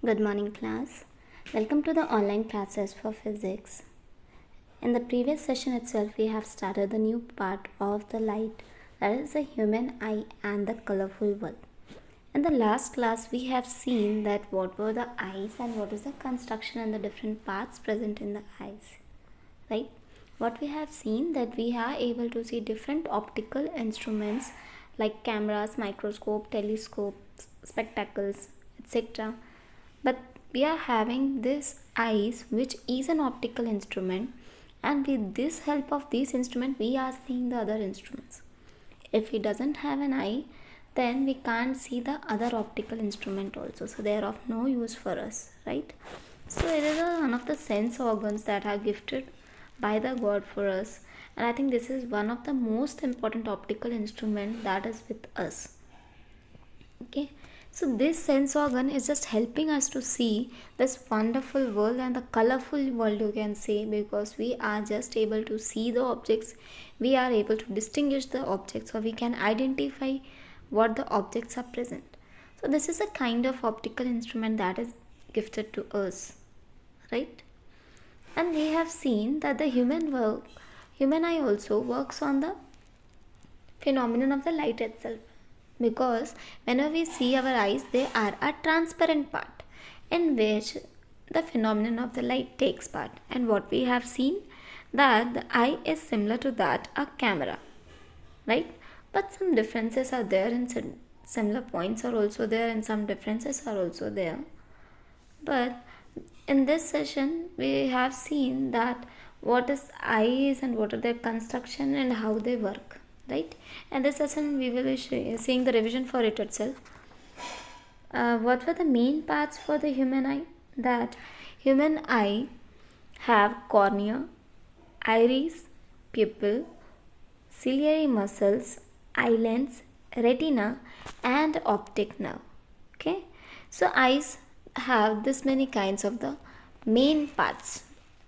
Good morning, class. Welcome to the online classes for physics. In the previous session itself, we have started the new part of the light, that is the human eye and the colorful world. In the last class, we have seen that what were the eyes and what is the construction and the different parts present in the eyes, right? What we have seen that we are able to see different optical instruments like cameras, microscope, telescopes, spectacles, etc. But we are having this eyes, which is an optical instrument, and with this help of this instrument we are seeing the other instruments. If it doesn't have an eye, then we can't see the other optical instrument also, so they are of no use for us, right? So it is one of the sense organs that are gifted by the god for us, and I think this is one of the most important optical instrument that is with us. Okay, so this sense organ is just helping us to see this wonderful world and the colorful world, you can say, because we are just able to see the objects, we are able to distinguish the objects, or we can identify what the objects are present. So this is a kind of optical instrument that is gifted to us, right? And we have seen that the human eye also works on the phenomenon of the light itself, because whenever we see our eyes, they are a transparent part in which the phenomenon of the light takes part. And what we have seen, that the eye is similar to that a camera, right? But some differences are there, and some similar points are also there, and some differences are also there. But in this session we have seen that what is eyes and what are their construction and how they work, right? And this session we will be seeing the revision for it itself. What were the main parts for the human eye? That human eye have cornea, iris, pupil, ciliary muscles, eyelids, retina, and optic nerve. Okay, so eyes have this many kinds of the main parts,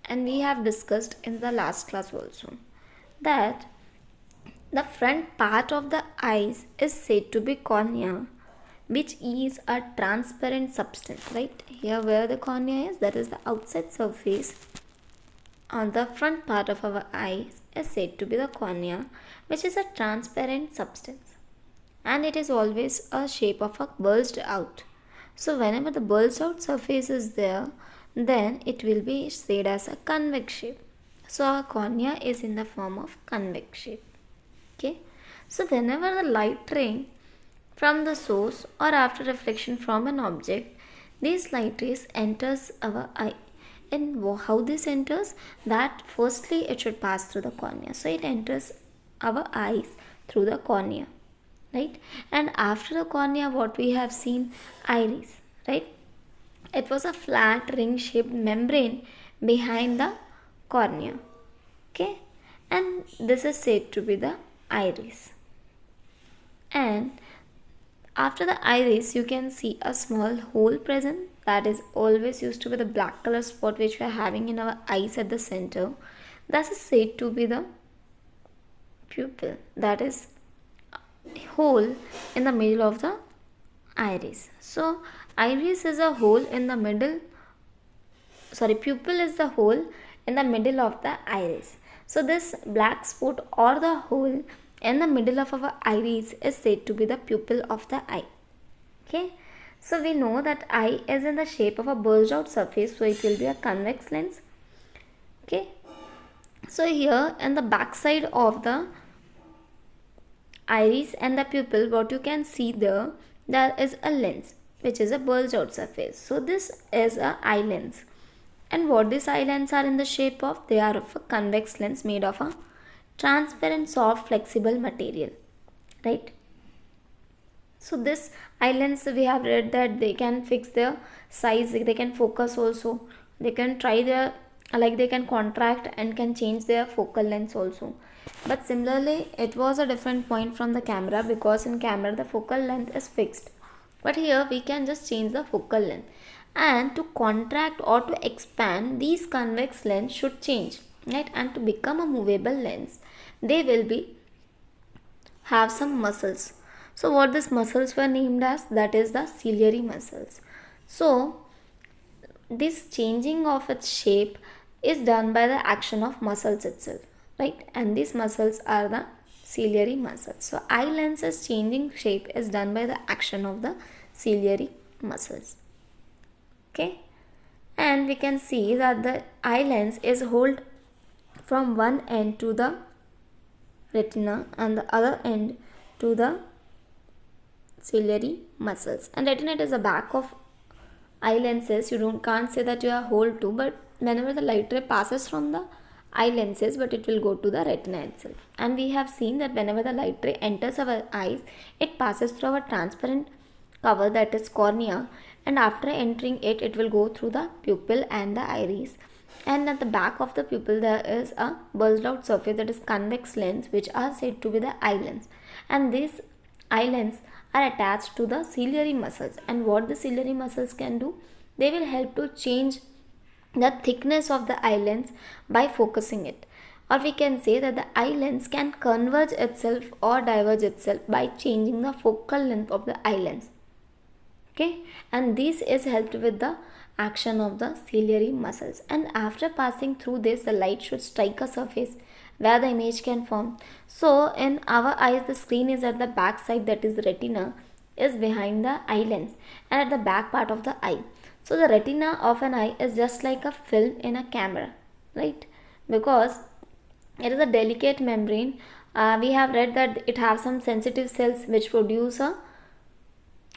and we have discussed in the last class also that the front part of the eyes is said to be cornea, which is a transparent substance, right? Here where the cornea is, that is the outside surface on the front part of our eyes is said to be the cornea, which is a transparent substance, and it is always a shape of a bulged out. So whenever the bulged out surface is there, then it will be said as a convex shape. So our cornea is in the form of convex shape. Okay, so whenever the light ray from the source or after reflection from an object, these light rays enters our eye. And how this enters, that firstly it should pass through the cornea, so it enters our eyes through the cornea, right? And after the cornea, what we have seen, iris, right? It was a flat ring shaped membrane behind the cornea. Okay, and this is said to be the iris. And after the iris, you can see a small hole present, that is always used to be the black color spot which we are having in our eyes at the center. That is said to be the pupil, that is hole in the middle of the iris. So iris is a hole in the middle, pupil is the hole in the middle of the iris. So this black spot or the hole in the middle of our iris is said to be the pupil of the eye. Okay, so we know that eye is in the shape of a bulged out surface, so it will be a convex lens. Okay, so here in the back side of the iris and the pupil, what you can see there is a lens which is a bulged out surface. So this is a eye lens, and what these eye lenses are in the shape of, they are of a convex lens made of a transparent, soft, flexible material, right? So this eye lens, we have read that they can fix their size, they can focus also, they can try their, like they can contract and can change their focal length also. But similarly, it was a different point from the camera, because in camera the focal length is fixed, but here we can just change the focal length. And to contract or to expand, these convex lens should change, right? And to become a movable lens, they will be have some muscles. So what these muscles were named as, that is the ciliary muscles. So this changing of its shape is done by the action of muscles itself, right? And these muscles are the ciliary muscles. So eye lens's changing shape is done by the action of the ciliary muscles. Okay, and we can see that the eye lens is held from one end to the retina and the other end to the ciliary muscles. And retina is the back of eye lenses. You can't say that you are hold to, but whenever the light ray passes from the eye lenses, but it will go to the retina itself. And we have seen that whenever the light ray enters our eyes, it passes through our transparent cover, that is cornea, and after entering it, it will go through the pupil and the iris. And at the back of the pupil there is a bulged out surface, that is convex lens, which are said to be the eye lens. And these eye lens are attached to the ciliary muscles. And what the ciliary muscles can do, they will help to change the thickness of the eye lens by focusing it. Or we can say that the eye lens can converge itself or diverge itself by changing the focal length of the eye lens. Okay, and this is helped with the action of the ciliary muscles. And after passing through this, the light should strike a surface where the image can form. So in our eyes, the screen is at the back side, that is the retina is behind the eye lens and at the back part of the eye. So the retina of an eye is just like a film in a camera, right? Because it is a delicate membrane. We have read that it has some sensitive cells which produce a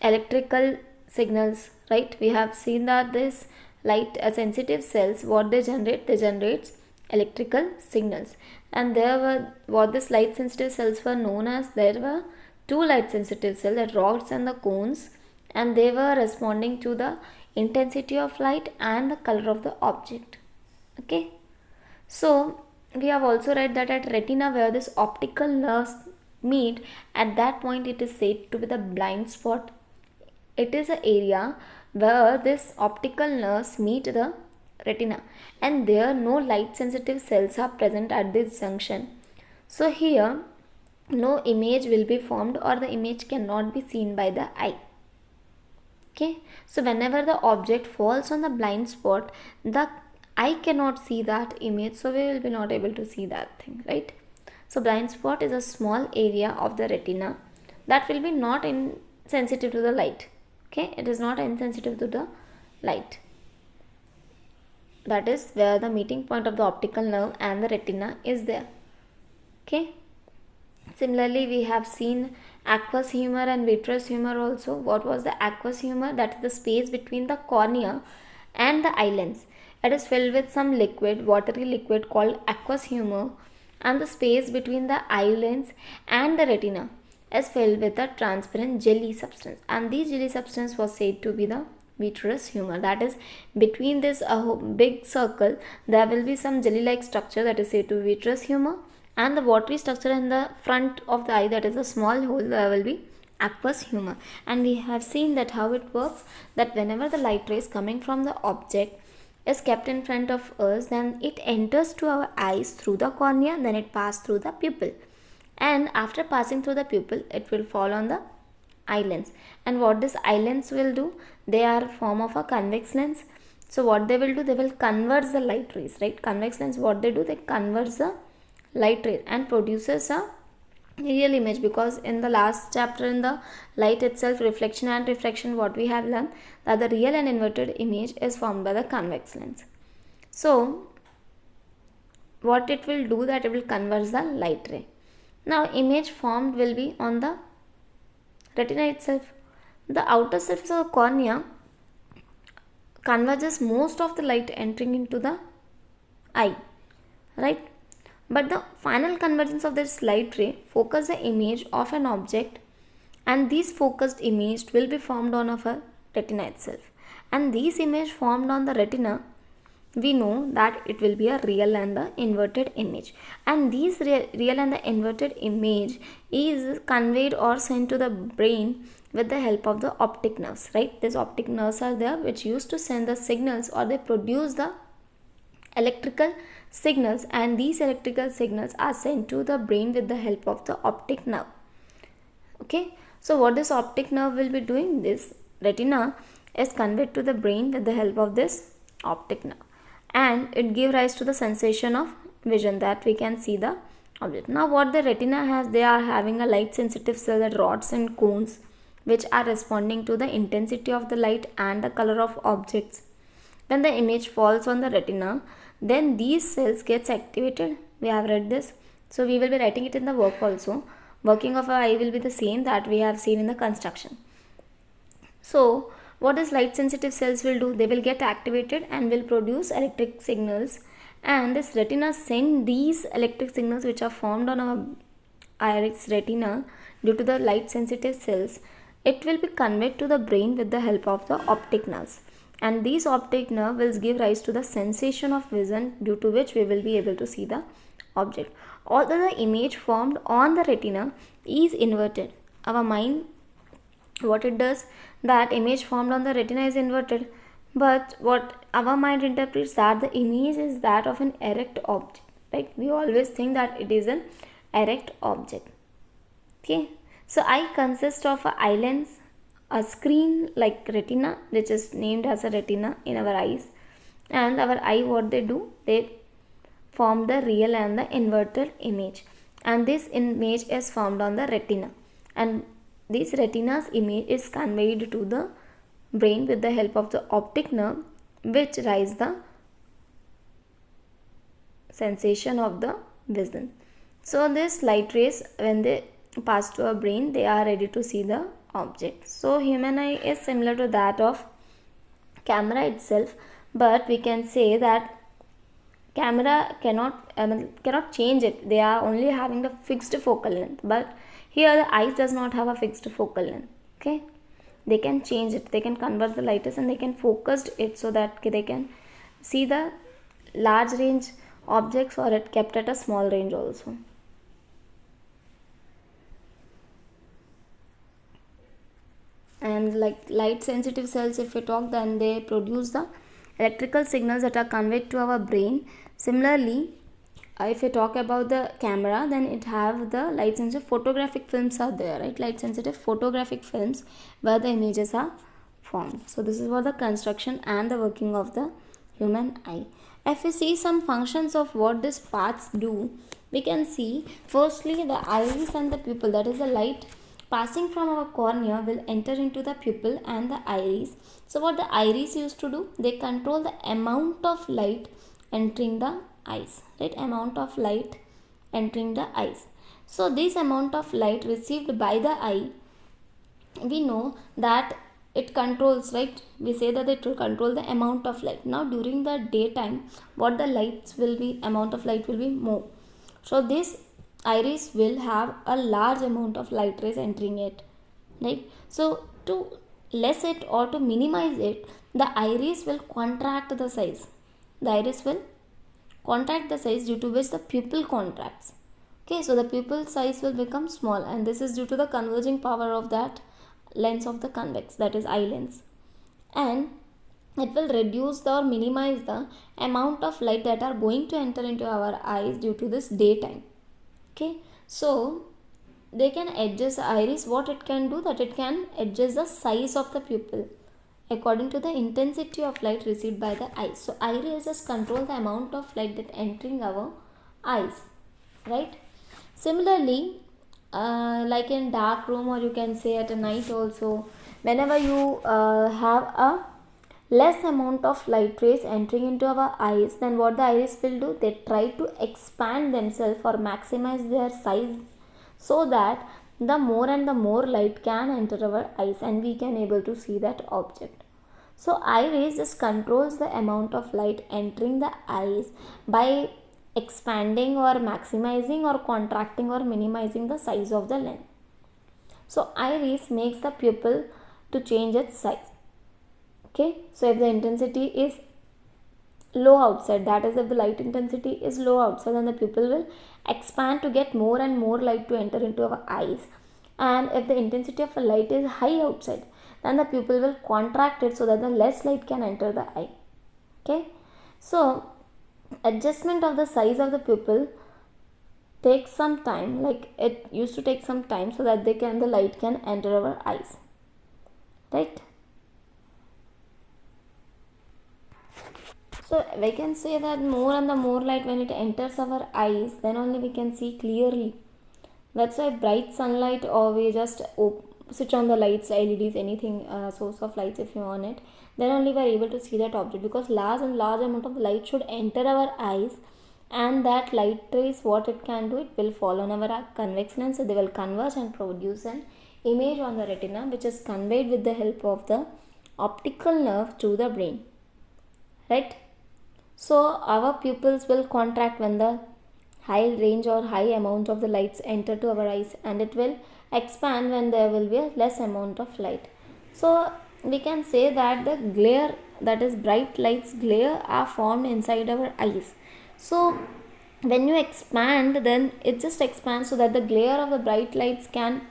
electrical signals, right? We have seen that this light sensitive cells, what they generate electrical signals. And there were what this light sensitive cells were known as, there were two light sensitive cells, the rods and the cones, and they were responding to the intensity of light and the color of the object. Okay, so we have also read that at retina, where this optical nerves meet, at that point it is said to be the blind spot. It is an area where this optical nerves meet the retina, and there no light sensitive cells are present at this junction. So here no image will be formed, or the image cannot be seen by the eye. Okay, so whenever the object falls on the blind spot, the eye cannot see that image, so we will be not able to see that thing, right? So blind spot is a small area of the retina that will be not insensitive to the light. Okay, it is not insensitive to the light. That is where the meeting point of the optical nerve and the retina is there. Okay, similarly we have seen aqueous humor and vitreous humor also. What was the aqueous humor? That is the space between the cornea and the eye lens. It is filled with some liquid, watery liquid called aqueous humor, and the space between the eye lens and the retina is filled with a transparent jelly substance, and this jelly substance was said to be the vitreous humor. That is, between this big circle there will be some jelly like structure, that is said to be vitreous humor, and the watery structure in the front of the eye, that is a small hole, there will be aqueous humor. And we have seen that how it works, that whenever the light rays coming from the object is kept in front of us, then it enters to our eyes through the cornea, then it passes through the pupil, and after passing through the pupil it will fall on the eye lens. And what this eye lens will do, they are a form of a convex lens. So what they will do, they will convert the light rays, right? Convex lens, what they do, they convert the light rays and produces a real image. Because in the last chapter, in the light itself, reflection and refraction, what we have learned, that the real and inverted image is formed by the convex lens. So what it will do, that it will convert the light ray. Now image formed will be on the retina itself. The outer surface of the cornea converges most of the light entering into the eye, right? But the final convergence of this light ray focus the image of an object, and this focused image will be formed on our retina itself. And this image formed on the retina, we know that it will be a real and the inverted image. And this real and the inverted image is conveyed or sent to the brain with the help of the optic nerves, right? These optic nerves are there which used to send the signals, or they produce the electrical signals, and these electrical signals are sent to the brain with the help of the optic nerve. Okay, so what this optic nerve will be doing, this retina is conveyed to the brain with the help of this optic nerve, and it give rise to the sensation of vision, that we can see the object. Now what the retina has, they are having a light sensitive cell, that rods and cones, which are responding to the intensity of the light and the color of objects. When the image falls on the retina, then these cells gets activated. We have read this, so we will be writing it in the work also. Working of our eye will be the same that we have seen in the construction. So what these light sensitive cells will do, they will get activated and will produce electric signals, and this retina send these electric signals which are formed on our iris retina due to the light sensitive cells. It will be conveyed to the brain with the help of the optic nerves, and these optic nerve will give rise to the sensation of vision, due to which we will be able to see the object. Although the image formed on the retina is inverted, our mind, what it does, that image formed on the retina is inverted, but what our mind interprets, that the image is that of an erect object, right? We always think that it is an erect object. Okay, so eye consists of a eye lens, a screen like retina, which is named as a retina in our eyes, and our eye, what they do, they form the real and the inverted image, and this image is formed on the retina, and this retina's image is conveyed to the brain with the help of the optic nerve, which rise the sensation of the vision. So this light rays, when they pass to our brain, they are ready to see the object. So human eye is similar to that of camera itself, but we can say that camera cannot change it. They are only having the fixed focal length, but here the eyes does not have a fixed focal length. Okay, they can change it, they can convert the lightness, and they can focus it so that they can see the large range objects, or it kept at a small range also. And like light sensitive cells, if we talk, then they produce the electrical signals that are conveyed to our brain. Similarly, if we talk about the camera, then it have the light sensitive photographic films are there, right? Light sensitive photographic films where the images are formed. So this is what the construction and the working of the human eye. If we see some functions of what these parts do, we can see firstly the iris and the pupil, that is the light passing from our cornea will enter into the pupil and the iris. So what the iris used to do, they control the amount of light entering the eyes, right? Amount of light entering the eyes. So this amount of light received by the eye, we know that it controls, right? We say that it will control the amount of light. Now during the daytime, what the lights will be, amount of light will be more. So this iris will have a large amount of light rays entering it, right? So to less it or to minimize it, the iris will contract the size. The iris will contract the size, due to which the pupil contracts. Okay, so the pupil size will become small, and this is due to the converging power of that lens of the convex, that is eye lens, and it will reduce or minimize the amount of light that are going to enter into our eyes due to this daytime. Okay, so they can adjust the iris. What it can do, that it can adjust the size of the pupil according to the intensity of light received by the eyes. So iris just control the amount of light that entering our eyes, right? Similarly, like in dark room, or you can say at a night also, whenever you have a less amount of light rays entering into our eyes, then what the iris will do, they try to expand themselves or maximize their size, so that the more and the more light can enter our eyes and we can able to see that object. So iris just controls the amount of light entering the eyes by expanding or maximizing or contracting or minimizing the size of the lens. So iris makes the pupil to change its size. Okay, so if the intensity is low outside, that is if the light intensity is low outside, then the pupil will expand to get more and more light to enter into our eyes. And if the intensity of a light is high outside, then the pupil will contract it so that the less light can enter the eye. Okay, so adjustment of the size of the pupil takes some time, like it used to take some time, so that the light can enter our eyes, right? So we can say that more and the more light when it enters our eyes, then only we can see clearly. That's why bright sunlight, or we just switch on the lights, LEDs, anything, source of lights if you want it, then only we are able to see that object, because large and large amount of light should enter our eyes, and that light rays, what it can do, it will fall on our convex lens, so they will converge and produce an image on the retina, which is conveyed with the help of the optical nerve to the brain, right? So our pupils will contract when the high range or high amount of the lights enter to our eyes, and it will expand when there will be a less amount of light. So we can say that the glare, that is bright lights glare, are formed inside our eyes. So when you expand, then it just expands so that the glare of the bright lights can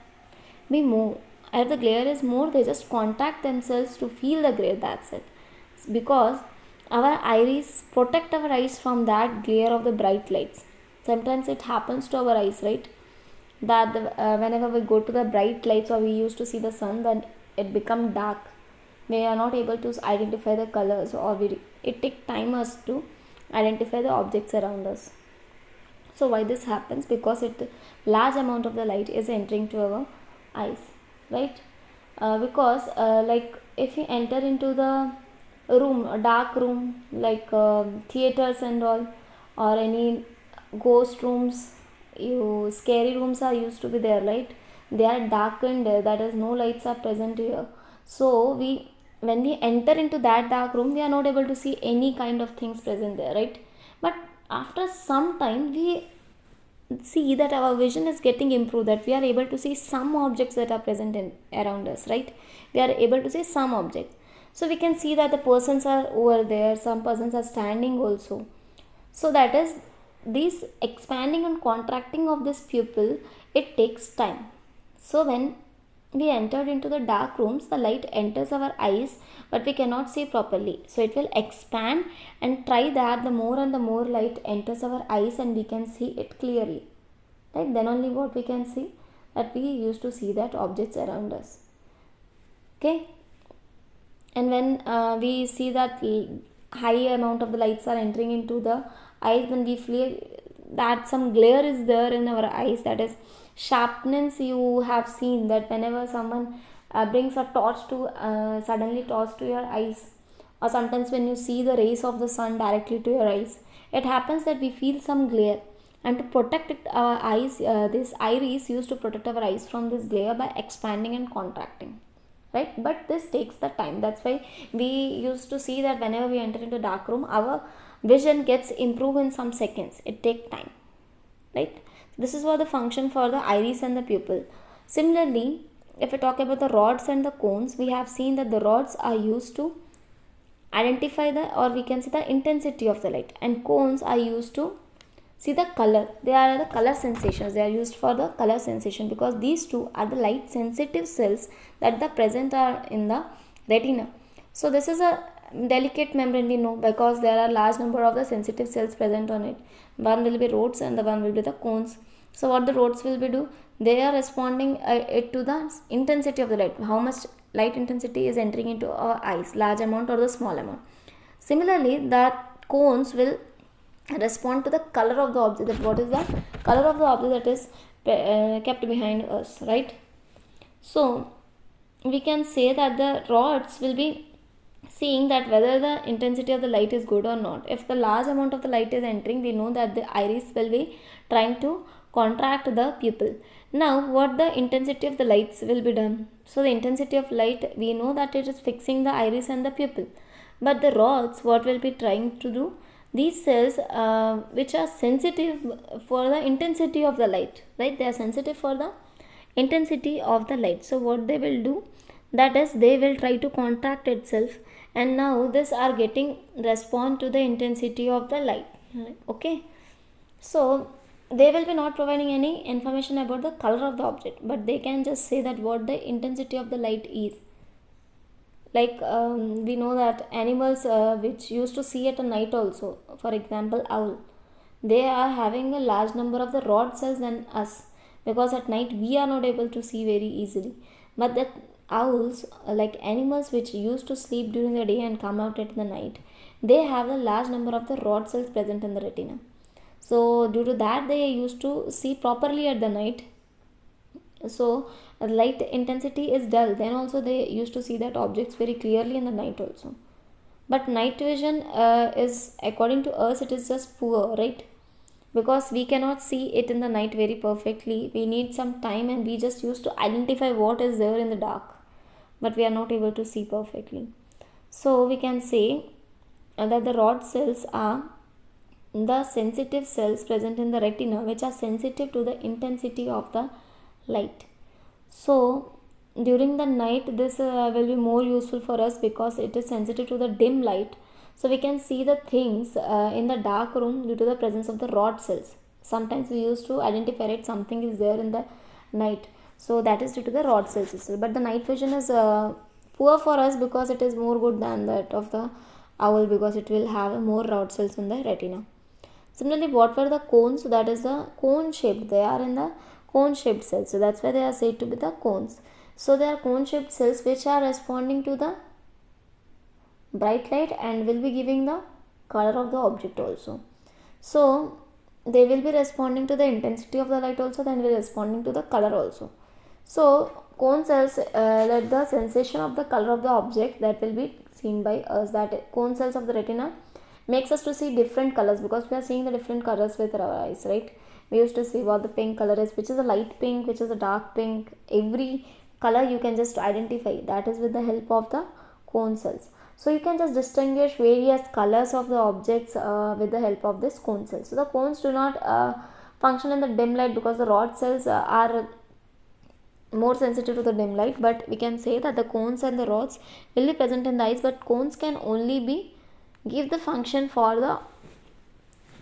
be more. If the glare is more, they just contact themselves to feel the glare, that's it. Because our iris protect our eyes from that glare of the bright lights. Sometimes it happens to our eyes, right, that whenever we go to the bright lights, or we used to see the sun, then it become dark. We are not able to identify the colors, or it take time us to identify the objects around us. So why this happens? Because it large amount of the light is entering to our eyes, right? Because like if you enter into the room, a dark room, like theaters and all, or any ghost rooms, scary rooms are used to be there, right? They are darkened, that is no lights are present here. So when we enter into that dark room, we are not able to see any kind of things present there, right? But after some time, we see that our vision is getting improved, that we are able to see some objects that are present in around us, right? We are able to see some objects. So we can see that the persons are over there, some persons are standing also. So that is, this expanding and contracting of this pupil, it takes time. So when we entered into the dark rooms, the light enters our eyes, but we cannot see properly. So it will expand and try that the more and the more light enters our eyes, and we can see it clearly, right? Then only what we can see, that we used to see that objects around us. Okay. And when we see that high amount of the lights are entering into the eyes, then we feel that some glare is there in our eyes, that is sharpness. You have seen that whenever someone brings a torch to suddenly torch to your eyes, or sometimes when you see the rays of the sun directly to your eyes, it happens that we feel some glare, and to protect it, our eyes, this iris used to protect our eyes from this glare by expanding and contracting, right? But this takes the time. That's why we used to see that whenever we enter into dark room, our vision gets improved in some seconds. It takes time, right? This is what the function for the iris and the pupil. Similarly, if we talk about the rods and the cones, we have seen that the rods are used to identify the, or we can see the intensity of the light, and cones are used to see the color. They are the color sensations. They are used for the color sensation, because these two are the light sensitive cells that the present are in the retina. So this is a delicate membrane, we know, because there are large number of the sensitive cells present on it. One will be rods and the one will be the cones. So what the rods will be do, they are responding it to the intensity of the light, how much light intensity is entering into our eyes, large amount or the small amount. Similarly, the cones will respond to the color of the object, that what is the color of the object that is kept behind us, right? So we can say that the rods will be seeing that whether the intensity of the light is good or not. If the large amount of the light is entering, we know that the iris will be trying to contract the pupil. Now what the intensity of the lights will be done? So the intensity of light, we know that it is fixing the iris and the pupil, but the rods, what will be trying to do, these cells which are sensitive for the intensity of the light, right? They are sensitive for the intensity of the light. So what they will do, that is, they will try to contract itself, and now this are getting respond to the intensity of the light, okay? So they will be not providing any information about the color of the object, but they can just say that what the intensity of the light is. Like we know that animals which used to see at a night also, for example owl, they are having a large number of the rod cells than us, because at night we are not able to see very easily, but that owls, like animals which used to sleep during the day and come out at the night, they have a large number of the rod cells present in the retina. So due to that, they used to see properly at the night. So light intensity is dull, then also they used to see that objects very clearly in the night also. But night vision is, according to us, it is just poor, right? Because we cannot see it in the night very perfectly. We need some time, and we just used to identify what is there in the dark, but we are not able to see perfectly. So we can say that the rod cells are the sensitive cells present in the retina, which are sensitive to the intensity of the light. So during the night, this will be more useful for us because it is sensitive to the dim light. So we can see the things in the dark room due to the presence of the rod cells. Sometimes we used to identify it, something is there in the night, so that is due to the rod cells itself. But the night vision is poor for us because it is more good than that of the owl, because it will have more rod cells in the retina. Similarly, what were the cones? So that is the cone shaped. They are in the cone shaped cells. So that's why they are said to be the cones. So they are cone shaped cells which are responding to the bright light and will be giving the color of the object also. So they will be responding to the intensity of the light also, then will be responding to the color also. So cone cells let the sensation of the color of the object that will be seen by us. That cone cells of the retina makes us to see different colors, because we are seeing the different colors with our eyes, right? We used to see what the pink color is, which is a light pink, which is a dark pink. Every color you can just identify, that is with the help of the cone cells. So you can just distinguish various colors of the objects with the help of this cone cells. So the cones do not function in the dim light because the rod cells are more sensitive to the dim light, but we can say that the cones and the rods will be present in the eyes, but cones can only be give the function for the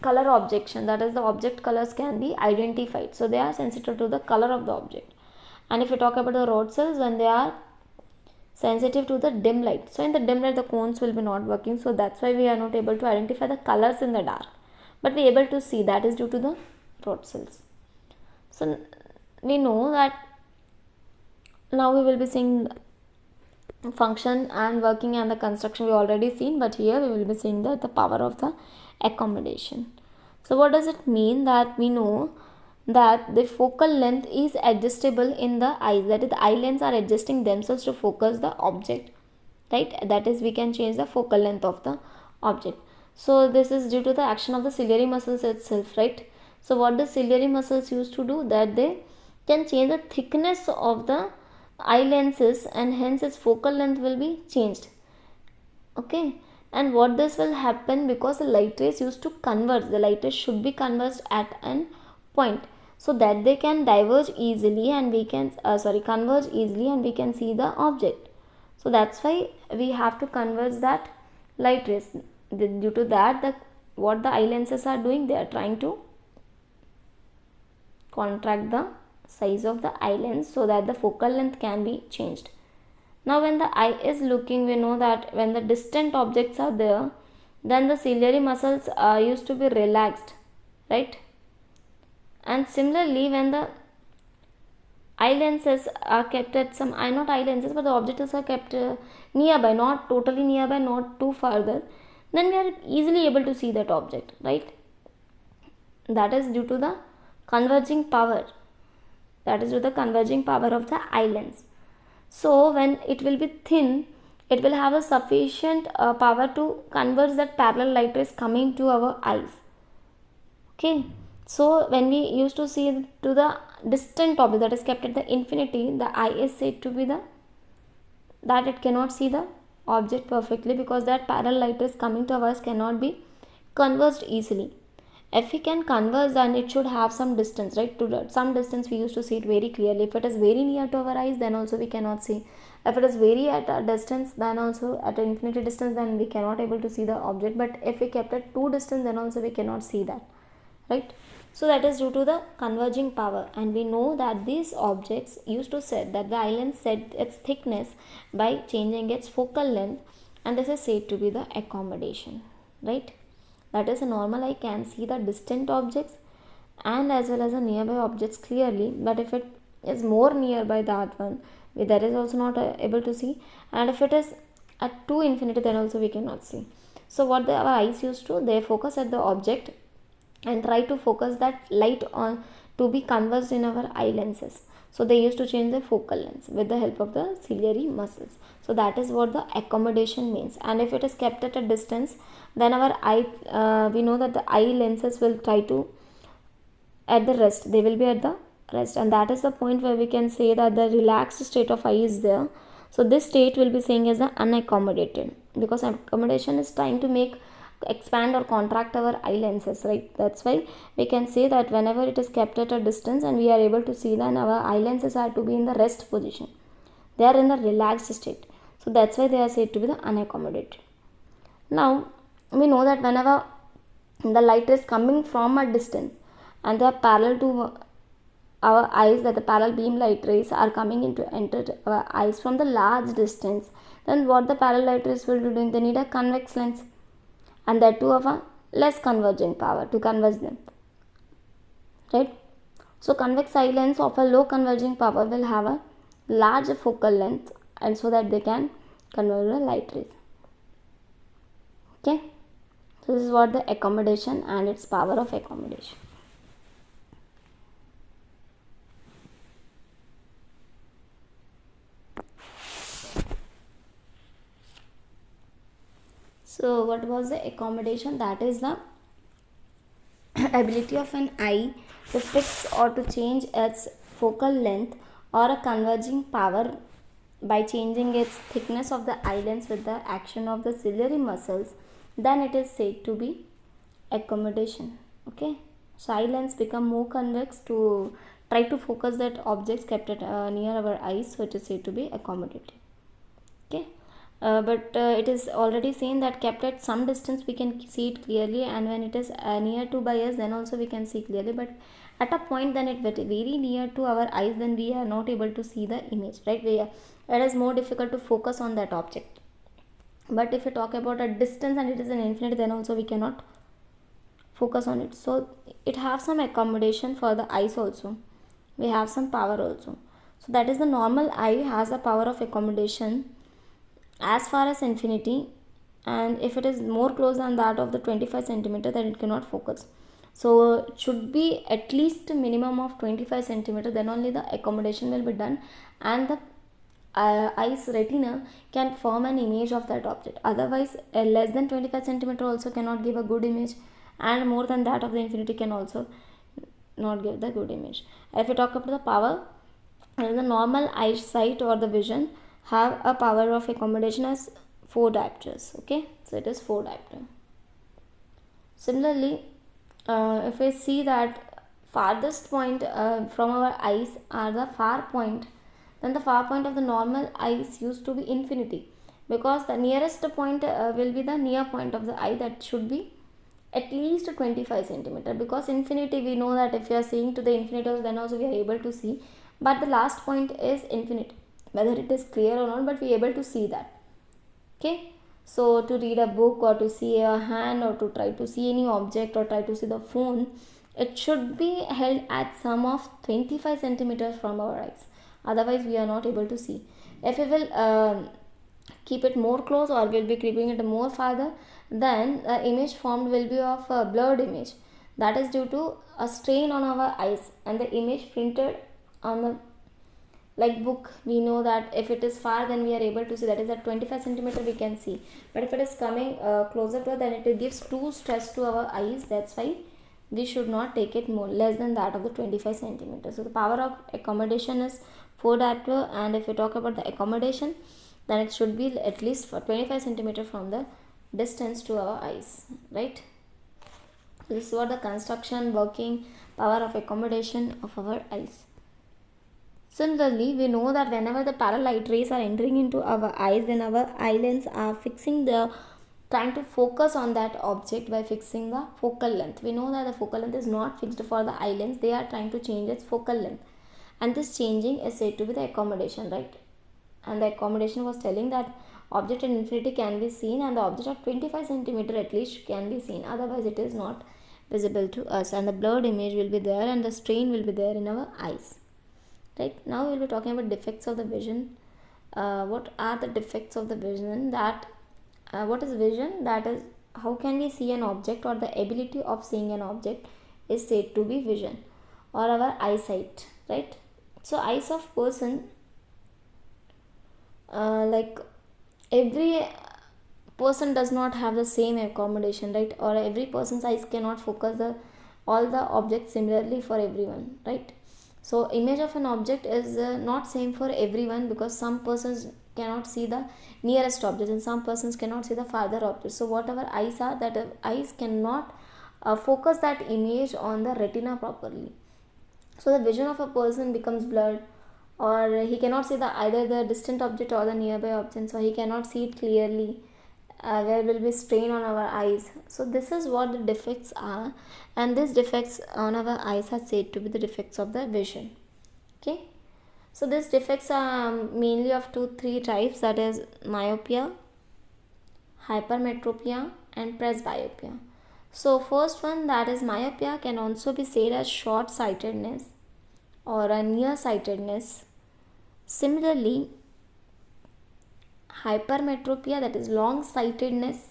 color objection, that is the object colors can be identified, so they are sensitive to the color of the object. And if we talk about the rod cells, then they are sensitive to the dim light. So in the dim light the cones will be not working, so that's why we are not able to identify the colors in the dark, but we are able to see, that is due to the rod cells. So we know that now we will be seeing function and working and the construction we already seen, but here we will be seeing the power of the accommodation. So what does it mean? That we know that the focal length is adjustable in the eyes, that is the eye lens are adjusting themselves to focus the object, right? That is, we can change the focal length of the object. So this is due to the action of the ciliary muscles itself, right? So what the ciliary muscles used to do, that they can change the thickness of the eye lenses, and hence its focal length will be changed. Okay, and what this will happen, because the light rays used to converge, the light rays should be converged at an point so that they can diverge easily and we can converge easily and we can see the object. So that's why we have to converge that light rays. Due to that, what the eye lenses are doing, they are trying to contract the size of the eye lens so that the focal length can be changed. Now when the eye is looking, we know that when the distant objects are there, then the ciliary muscles used to be relaxed, right? And similarly, when the eye lenses are kept at some, not eye lenses, but the objects are kept nearby, not totally nearby, not too farther, then we are easily able to see that object, right? That is due to the converging power. That is due to the converging power of the eye lens. So when it will be thin, it will have a sufficient power to converge that parallel light rays coming to our eyes. Okay, so when we used to see to the distant object that is kept at the infinity, the eye is said to be that it cannot see the object perfectly, because that parallel light rays coming to our eyes cannot be converged easily. If we can converge, then it should have some distance, right? To some distance we used to see it very clearly. If it is very near to our eyes, then also we cannot see. If it is very at a distance, then also at an infinity distance, then we cannot able to see the object. But if we kept it too distant, then also we cannot see that, right? So that is due to the converging power, and we know that these objects used to set that the eye lens set its thickness by changing its focal length, and this is said to be the accommodation, right? That is, a normal eye can see the distant objects and as well as the nearby objects clearly, but if it is more nearby that one, that is also not able to see, and if it is at to infinity, then also we cannot see. So what our eyes used to, they focus at the object and try to focus that light on to be converged in our eye lenses. So they used to change the focal length with the help of the ciliary muscles. So that is what the accommodation means. And if it is kept at a distance, then our eye, we know that the eye lenses will try to at the rest, they will be at the rest, and that is the point where we can say that the relaxed state of eye is there. So this state will be saying as the unaccommodated, because accommodation is trying to make expand or contract our eye lenses, right? That's why we can say that whenever it is kept at a distance and we are able to see, then our eye lenses are to be in the rest position, they are in the relaxed state. So that's why they are said to be the unaccommodated. Now we know that whenever the light is coming from a distance and they are parallel to our eyes, that the parallel beam light rays are coming into enter our eyes from the large distance, then what the parallel light rays will be doing, they need a convex lens, and that too of a less converging power to converge them, right? So convex eye lens of a low converging power will have a large focal length, and so that they can converge the light rays. Okay, so this is what the accommodation and its power of accommodation. So what was the accommodation? That is the ability of an eye to fix or to change its focal length or a converging power by changing its thickness of the eye lens with the action of the ciliary muscles. Then it is said to be accommodation. Okay, so eye lens become more convex to try to focus that objects kept at near our eyes, so it is said to be accommodated. Okay, but it is already seen that kept at some distance we can see it clearly, and when it is near to by us, then also we can see clearly, but at a point then it very near to our eyes, then we are not able to see the image, right? It is more difficult to focus on that object. But if we talk about a distance and it is an infinite, then also we cannot focus on it. So it have some accommodation for the eyes also, we have some power also. So that is the normal eye has a power of accommodation as far as infinity, and if it is more close than that of the 25 centimeter, then it cannot focus. So it should be at least a minimum of 25 centimeter, then only the accommodation will be done, and the eye's retina can form an image of that object. Otherwise less than 25 centimeter also cannot give a good image, and more than that of the infinity can also not give the good image. If we talk about the power, the normal eyesight or the vision have a power of accommodation as 4 diopters. Okay, so it is 4 diopter. Similarly, if we see that farthest point from our eyes are the far point, then the far point of the normal eyes used to be infinity, because the nearest point will be the near point of the eye, that should be at least 25 centimeter, because infinity we know that if we are seeing to the infinity, then also we are able to see, but the last point is infinite, whether it is clear or not, but we are able to see that. Okay, so to read a book or to see a hand or to try to see any object or try to see the phone, it should be held at sum of 25 centimeters from our eyes, otherwise we are not able to see. If we will keep it more close or will be keeping it more farther, then the image formed will be of a blurred image, that is due to a strain on our eyes, and the image printed on the like book, we know that if it is far, then we are able to see, that is at 25 centimeter we can see, but if it is coming closer to us, then it gives too stress to our eyes. That's why we should not take it more less than that of the 25 centimeters. So the power of accommodation is 4 diopter, and if we talk about the accommodation, then it should be at least for 25 centimeter from the distance to our eyes, right? So this is what the construction, working, power of accommodation of our eyes. Similarly, we know that whenever the parallel light rays are entering into our eyes, then our eye lens are trying to focus on that object by fixing the focal length. We know that the focal length is not fixed for the eye lens, they are trying to change its focal length, and this changing is said to be the accommodation, right? And the accommodation was telling that object at infinity can be seen, and the object at 25 centimeter at least can be seen, otherwise it is not visible to us, and the blurred image will be there and the strain will be there in our eyes. right? Now we'll be talking about defects of the vision. What are the defects of the vision? That what is vision? That is, how can we see an object, or the ability of seeing an object is said to be vision, or our eyesight, right? So eyes of person, like every person does not have the same accommodation, right? Or every person's eyes cannot focus the all the objects similarly for everyone, right? So image of an object is not same for everyone, because some persons cannot see the nearest object and some persons cannot see the farther object. So whatever eyes are, that eyes cannot focus that image on the retina properly. So the vision of a person becomes blurred, or he cannot see the either the distant object or the nearby object, so he cannot see it clearly. There will be strain on our eyes. So this is what the defects are, and these defects on our eyes are said to be the defects of the vision. Okay, so these defects are mainly of three types, that is myopia, hypermetropia, and presbyopia. So first one, that is myopia, can also be said as short sightedness or a nearsightedness. Similarly, hypermetropia, that is long sightedness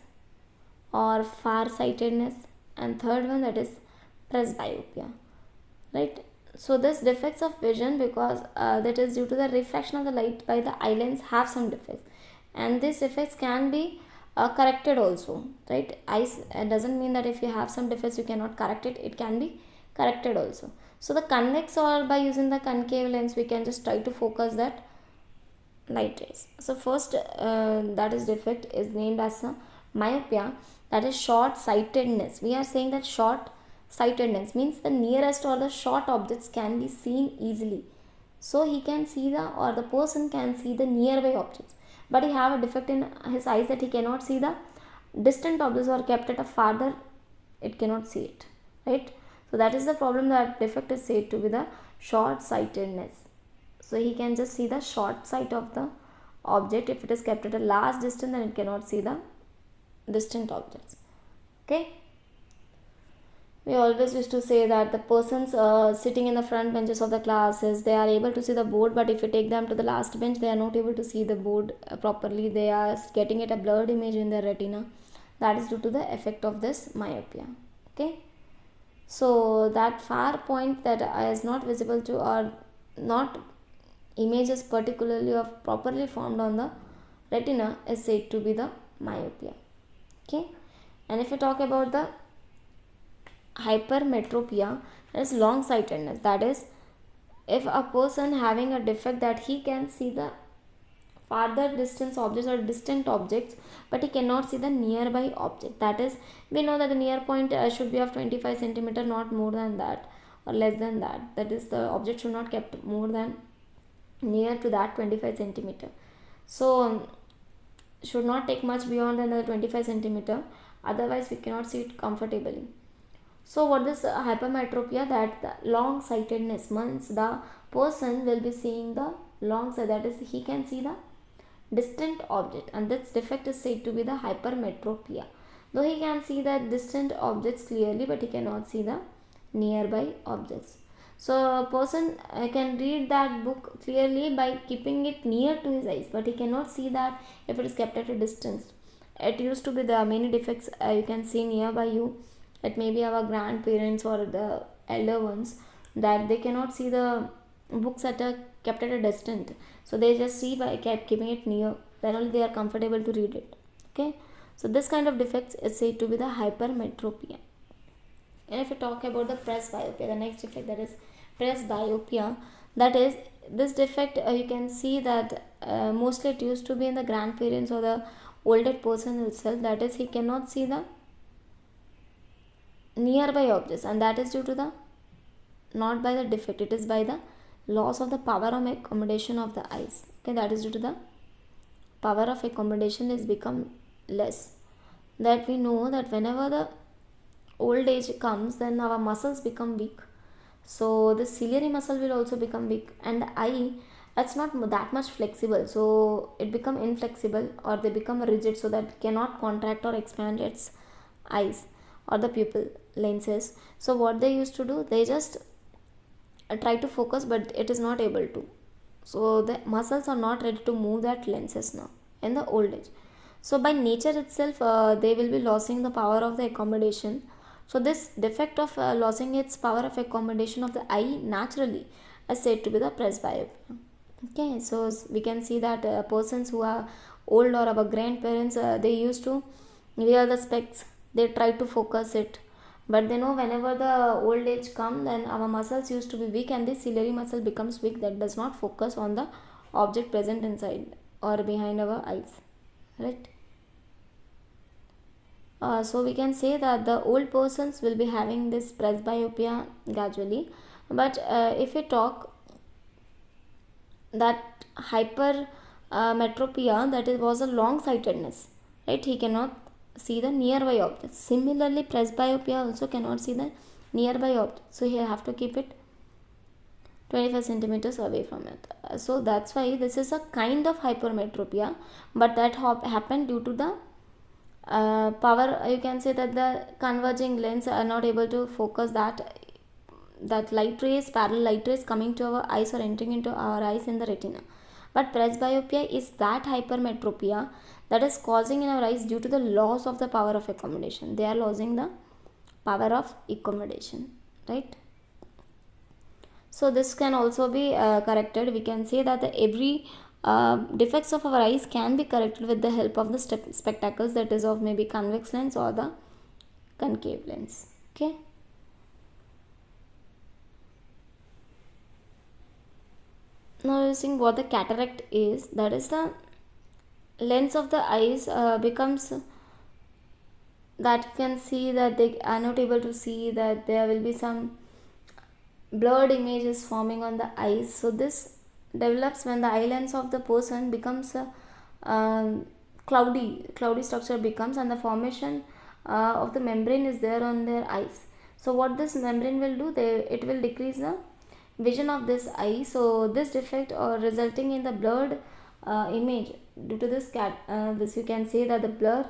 or far sightedness, and third one, that is presbyopia, right? So this defects of vision, because that is due to the refraction of the light by the eye lens, have some defects, and these defects can be corrected also, right? Eyes doesn't mean that if you have some defects you cannot correct it, it can be corrected also. So the convex, or by using the concave lens, we can just try to focus that light rays. So first, that is defect is named as a myopia, that is short sightedness. We are saying that short sightedness means the nearest or the short objects can be seen easily, so he can see the, or the person can see the nearby objects, but he have a defect in his eyes that he cannot see the distant objects, or kept at a farther it cannot see it, right? So that is the problem, that defect is said to be the short sightedness. So he can just see the short sight of the object. If it is kept at a large distance, then it cannot see the distant objects. Okay, we always used to say that the persons sitting in the front benches of the classes, they are able to see the board, but if you take them to the last bench, they are not able to see the board properly. They are getting it a blurred image in their retina. That is due to the effect of this myopia. Okay, so that far point that is not visible to, or not images particularly of properly formed on the retina, is said to be the myopia. Okay, and if you talk about the hypermetropia, that is long sightedness. That is, if a person having a defect that he can see the farther distance objects or distant objects, but he cannot see the nearby object. That is, we know that the near point should be of 25 centimeter, not more than that or less than that. That is, the object should not kept more than near to that 25 centimeter. So should not take much beyond another 25 centimeter, otherwise we cannot see it comfortably. So what is hypermetropia? That the long sightedness means the person will be seeing the long sight, that is, he can see the distant object, and this defect is said to be the hypermetropia. Though he can see the distant objects clearly, but he cannot see the nearby objects. So a person can read that book clearly by keeping it near to his eyes, but he cannot see that if it is kept at a distance. It used to be the many defects you can see nearby you. It may be our grandparents or the elder ones, that they cannot see the books at a kept at a distance, so they just see by keeping it near, then only they are comfortable to read it. Okay, so this kind of defects is said to be the hypermetropia. And if we talk about the presbyopia, the next defect, that is presbyopia, that is, this defect you can see that mostly it used to be in the grandparents or the older person itself, that is, he cannot see the nearby objects, and that is due to the, not by the defect, it is by the loss of the power of accommodation of the eyes. Okay, that is due to the power of accommodation is become less. That we know that whenever the old age comes, then our muscles become weak, so the ciliary muscle will also become weak, and the eye, it's not that much flexible, so it become inflexible, or they become rigid, so that cannot contract or expand its eyes or the pupil lenses. So what they used to do, they just try to focus, but it is not able to. So the muscles are not ready to move that lenses now in the old age. So by nature itself, they will be losing the power of the accommodation. So this defect of losing its power of accommodation of the eye naturally is said to be the presbyopia. Okay, so we can see that persons who are old or our grandparents, they used to wear the specs. They try to focus it, but they know whenever the old age come, then our muscles used to be weak, and the ciliary muscle becomes weak, that does not focus on the object present inside or behind our eyes, right? So we can say that the old persons will be having this presbyopia gradually. But if we talk that hyper metropia, that it was a long sightedness, right? He cannot see the nearby objects. Similarly, presbyopia also cannot see the nearby objects, so he have to keep it 25 centimeters away from it. So that's why this is a kind of hypermetropia, but that happened due to the power. You can say that the converging lens are not able to focus that light rays, parallel light rays coming to our eyes or entering into our eyes in the retina. But presbyopia is that hypermetropia that is causing in our eyes due to the loss of the power of accommodation. They are losing the power of accommodation, right? So this can also be corrected. We can say that every defects of our eyes can be corrected with the help of the spectacles, that is of maybe convex lens or the concave lens. Okay. Now using what the cataract is, that is the lens of the eyes becomes that you can see that they are not able to see, that there will be some blurred images forming on the eyes. So this develops when the eye lens of the person becomes cloudy structure becomes, and the formation of the membrane is there on their eyes. So what this membrane will do, it will decrease the vision of this eye. So this defect or resulting in the blurred image due to this this you can say that the blur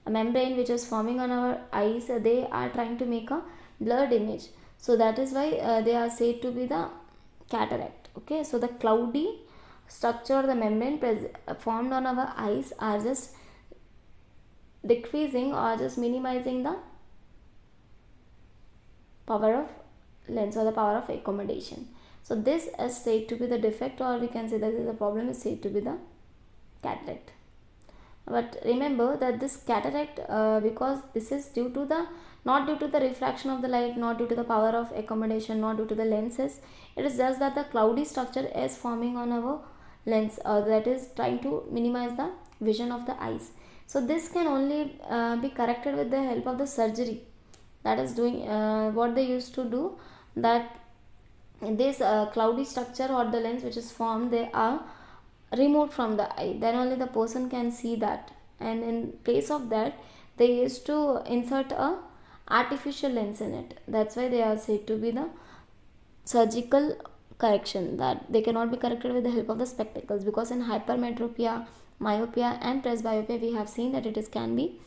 membrane which is forming on our eyes, they are trying to make a blurred image. So that is why they are said to be the cataract. Okay, so the cloudy structure, the membrane formed on our eyes are just decreasing or just minimizing the power of lens or the power of accommodation. So this is said to be the defect, or we can say that the problem is said to be the cataract. But remember that this cataract, because this is due to the not due to the refraction of the light, not due to the power of accommodation, not due to the lenses, it is just that the cloudy structure is forming on our lens, that is trying to minimize the vision of the eyes. So this can only be corrected with the help of the surgery. That is doing what they used to do, that this cloudy structure or the lens which is formed, they are removed from the eye, then only the person can see that. And in place of that, they used to insert a artificial lens in it. That's why they are said to be the surgical correction, that they cannot be corrected with the help of the spectacles, because in hypermetropia, myopia and presbyopia we have seen that it can be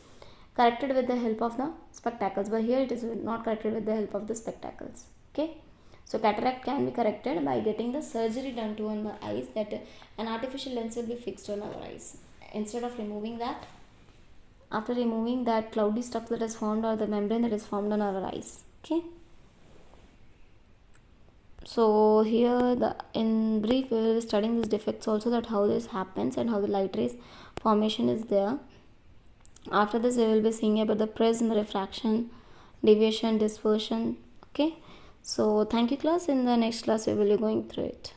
corrected with the help of the spectacles, but here it is not corrected with the help of the spectacles. Okay, so cataract can be corrected by getting the surgery done to on the eyes, that an artificial lens will be fixed on our eyes. Instead of removing that, after removing that cloudy structure that is formed or the membrane that is formed on our eyes. Okay, so here in brief we will be studying these defects also, that how this happens and how the light rays formation is there. After this we will be seeing about the prism, refraction, deviation, dispersion. Okay, so thank you class. In the next class we will be going through it.